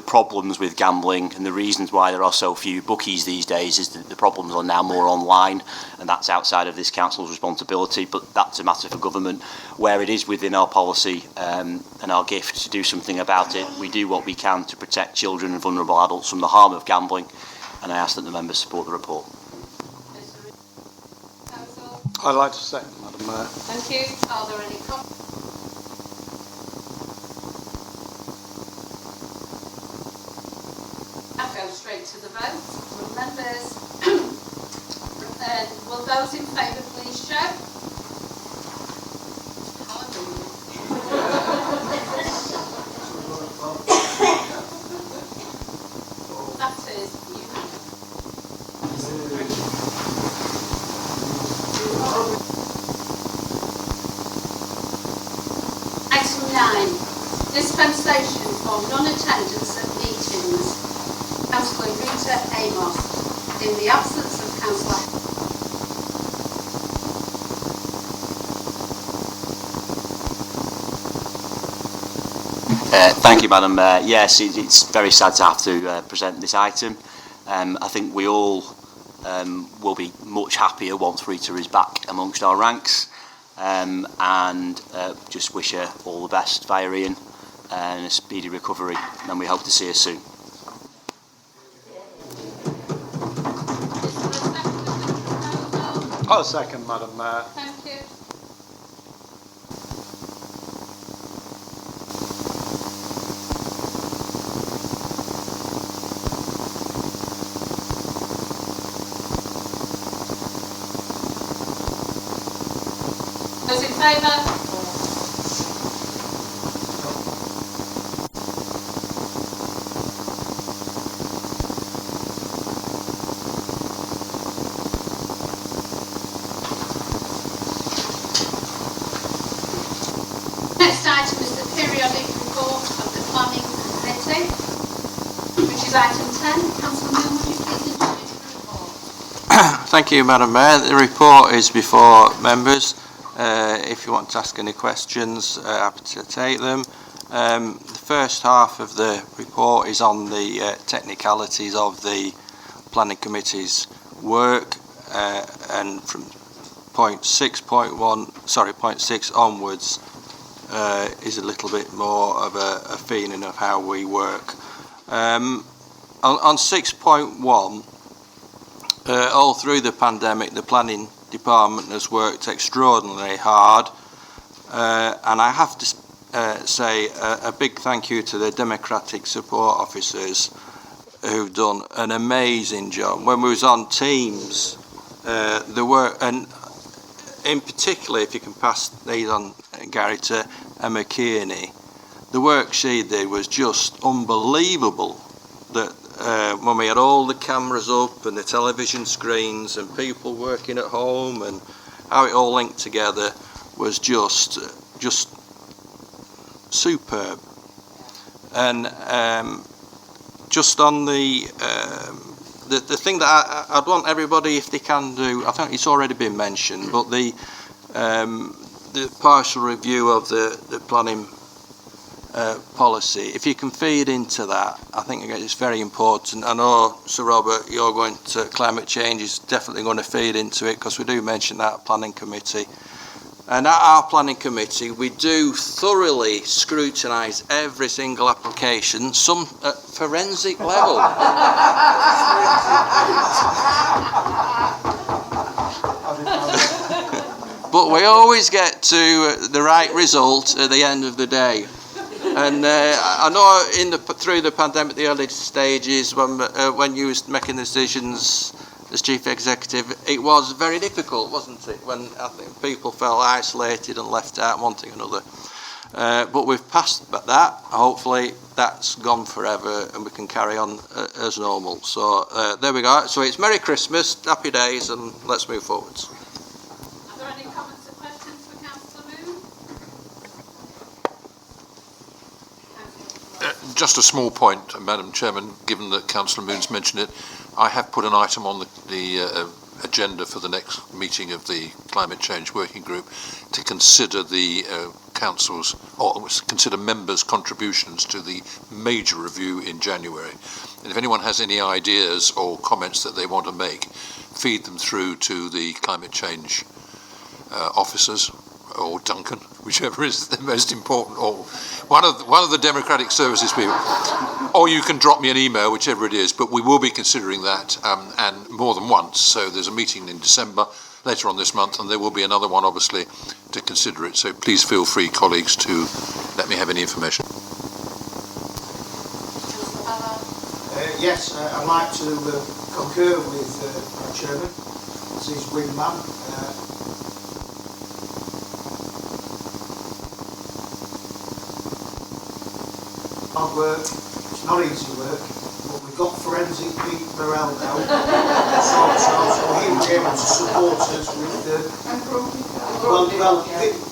problems with gambling and the reasons why there are so few bookies these days is that the problems are now more online, and that's outside of this council's responsibility, but that's a matter for government. Where it is within our policy and our gift to do something about it, we do what we can to protect children and vulnerable adults from the harm of gambling, and I ask that the members support the report. I'd like to second, Madam Mayor. Thank you. Are there any comments? I'll go straight to the vote. Will members, will those in favour please show? That is Item 9. Dispensation for non-attendance at meetings. Councillor Rita Amos. In the absence of Councillor... Thank you, Madam Mayor. Yes, it's very sad to have to present this item. I think we all will be much happier once Rita is back amongst our ranks, and just wish her all the best via Ian and a speedy recovery, and we hope to see her soon. I'll second, Madam Mayor. Thank you. Those in favour? Next item is the periodic report of the Planning Committee, which is item 10. Councillor Moon, would you please introduce the report? Thank you, Madam Mayor. The report is before members. If you want to ask any questions, happy to take them. The first half of the report is on the technicalities of the Planning Committee's work, and from point 6 onwards is a little bit more of a feeling of how we work. On 6.1, all through the pandemic, the planning department has worked extraordinarily hard, and I have to say a big thank you to the democratic support officers who've done an amazing job. When we was on Teams, the work, and in particular, if you can pass these on, Gary, to Emma Kearney, the work she did was just unbelievable. That when we had all the cameras up and the television screens and people working at home, and how it all linked together was just superb. And just on the thing that I'd want everybody, if they can do, I think it's already been mentioned, but the partial review of the planning policy, if you can feed into that, I think it's very important. I know, Sir Robert, you're going to climate change is definitely going to feed into it, because we do mention that planning committee. And at our planning committee, we do thoroughly scrutinise every single application, some at forensic level. But we always get to the right result at the end of the day. And I know through the pandemic, the early stages, when you was making decisions as chief executive, it was very difficult, wasn't it? When I think people felt isolated and left out, one thing or another. But we've passed that. Hopefully, that's gone forever, and we can carry on as normal. So there we go. So it's Merry Christmas, Happy Days, and let's move forwards. Are there any comments or questions for Councillor Moon? Just a small point, Madam Chairman, given that Councillor Moon's mentioned it, I have put an item on the agenda for the next meeting of the Climate Change Working Group to consider the council's, or consider members' contributions to the major review in January. And if anyone has any ideas or comments that they want to make, feed them through to the climate change officers, or Duncan, whichever is the most important, or one of the Democratic Services people, or you can drop me an email, whichever it is. But we will be considering that, and more than once. So there's a meeting in December later on this month, and there will be another one, obviously, to consider it. So please feel free, colleagues, to let me have any information. Yes, I'd like to concur with our chairman. This is Wingman. Hard work, it's not easy work, but we've got forensic people around now, so he'll be able to support us with well,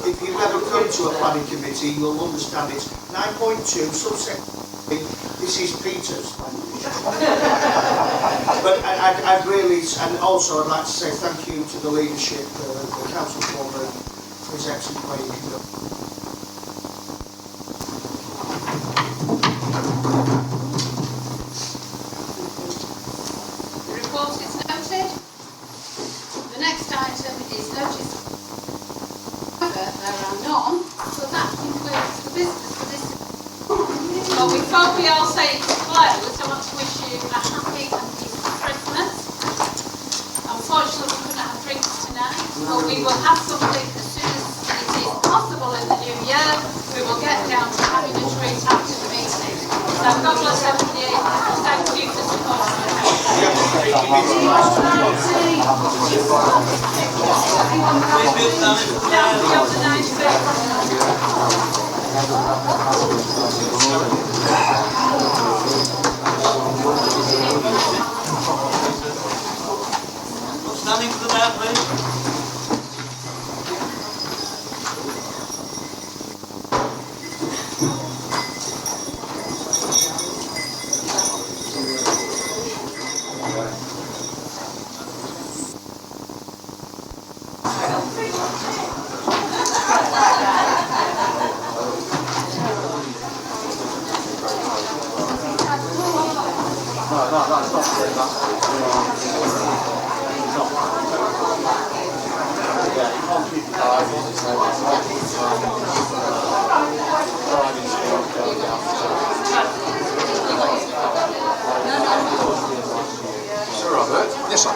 if you've ever come to a planning committee, you'll understand it's 9.2, subsection B, this is Peter's. But I'd really, and also I'd like to say thank you to the leadership, the council for his excellent way you can go. The next item is notice. However, there are none, so that concludes the business for this. Well, before we all say it's closed, I want to wish you a happy and peaceful Christmas. Unfortunately, we couldn't have drinks tonight, but we will have something as soon as it is possible in the new year. We will get down to having a drink after the meeting. So God bless everybody. Thank you for supporting the Standing for the mayor, please. Sir Robert? Yes, I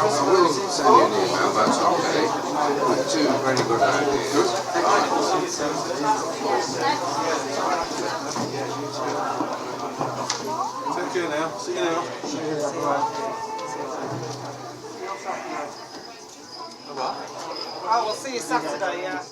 will send you an email, that's okay. Two very good ideas. Take care now. See you now. Oh, we'll see you Saturday, yeah.